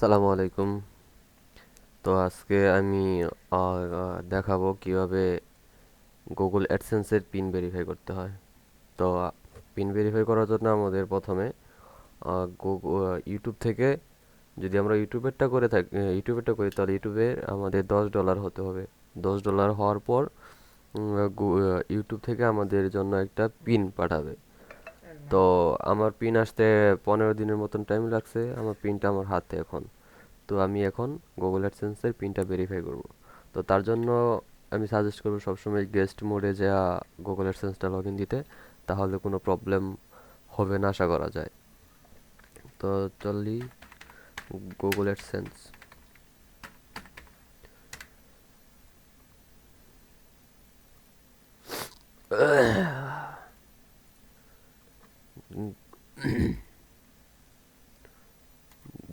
আসসালামু আলাইকুম। তো আজকে আমি দেখাবো কিভাবে গুগল অ্যাডসেন্সের পিন ভেরিফাই করতে হয়। তো পিন ভেরিফাই করার জন্য আমাদের প্রথমে ইউটিউব থেকে, যদি আমরা ইউটিউবেরটা করি তাহলে ইউটিউবে আমাদের $10 হতে হবে। $10 হওয়ার পর ইউটিউব থেকে আমাদের জন্য একটা পিন পাঠাবে। তো আমার পিন আসতে 15 দিনের মতন টাইম লাগছে। আমার পিনটা আমার হাতে এখন। তো আমি এখন গুগল অ্যাডসেন্সের পিনটা ভেরিফাই করব। তো তার জন্য আমি সাজেস্ট করব সবসময় গেস্ট মোডে যা গুগল অ্যাডসেন্সটা লগ ইন দিতে, তাহলে কোনো প্রবলেম হবে না আশা করা যায়। তো চলি গুগল অ্যাডসেন্স।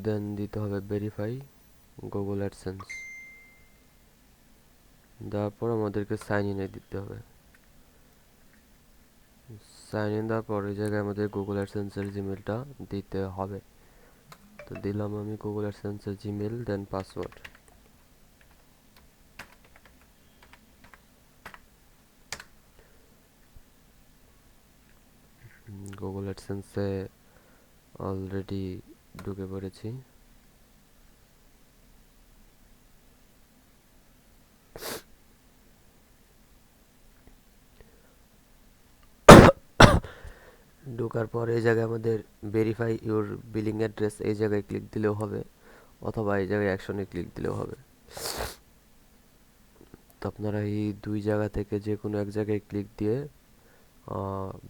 দেন দিতে হবে ভেরিফাই গুগল অ্যাডসেন্স। দেওয়ার পর আমাদেরকে সাইন ইনে দিতে হবে। সাইন ইন দেওয়ার পর এই জায়গায় আমাদের গুগল অ্যাডসেন্সের জিমেলটা দিতে হবে। তো দিলাম আমি গুগল অ্যাডসেন্সের জিমেল, দেন পাসওয়ার্ড। গুগল অ্যাডসেন্সে অলরেডি ঢুকে পড়েছি। ঢোকার পর এই জায়গায় আমাদের ভেরিফাই ইউর বিলিং অ্যাড্রেস, এই জায়গায় ক্লিক দিলেও হবে, অথবা এই জায়গায় অ্যাকশনে ক্লিক দিলেও হবে। তো আপনারা এই দুই জায়গা থেকে যে কোনো এক জায়গায় ক্লিক দিয়ে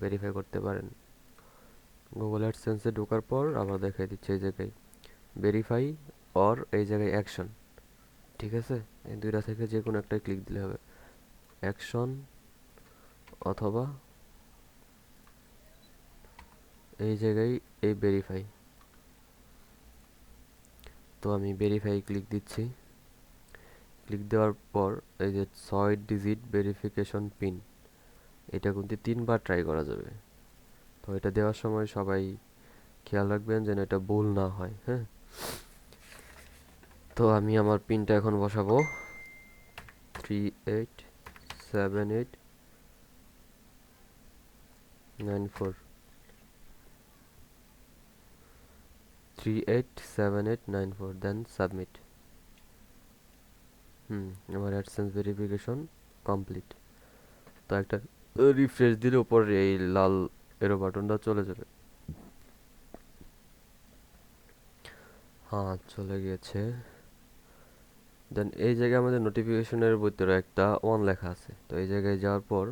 ভেরিফাই করতে পারেন। গুগল অ্যাডসেন্সে ঢোকার পর আবার দেখাই দিচ্ছে এই জায়গায় ভেরিফাই অর এই জায়গায় অ্যাকশন। ঠিক আছে, এই দুইটা থেকে যে কোনো একটা ক্লিক দিলে হবে, অ্যাকশন অথবা এই জায়গায় এই ভেরিফাই। তো আমি ভেরিফাই ক্লিক দিচ্ছি। ক্লিক দেওয়ার পর এই যে 6 ডিজিট ভেরিফিকেশন পিন, এটা কিন্তু 3বার ট্রাই করা যাবে। তো এটা দেওয়ার সময় সবাই খেয়াল রাখবেন যেন এটা ভুল না হয়। হ্যাঁ, তো আমি আমার পিনটা এখন বসাবো 387894 387894, দেন সাবমিট। আমার অ্যাডসেন্স ভেরিফিকেশন কমপ্লিট। তো একটা রিফ্রেশ দিলে উপরে এই লাল এরো বাটনটা চলে যাবে। হ্যাঁ, চলে গিয়েছে। দেন এই জায়গায় আমাদের নোটিফিকেশনের ভিতরে একটা অন লেখা আছে। তো এই জায়গায় যাওয়ার পর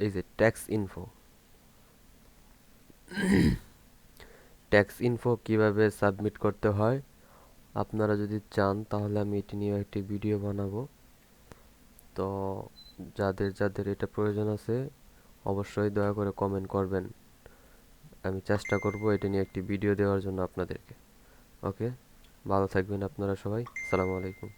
এই যে ট্যাক্স ইনফো কিভাবে সাবমিট করতে হয় আপনারা যদি চান তাহলে আমি এটি নিয়ে একটি ভিডিও বানাবো। তো যাদের যাদের এটা প্রয়োজন আছে অবশ্যই দয়া করে কমেন্ট করবেন। আমি চেষ্টা করব এটা নিয়ে একটি ভিডিও দেওয়ার জন্য আপনাদেরকে। ওকে, ভালো থাকবেন আপনারা সবাই। আসসালামু আলাইকুম।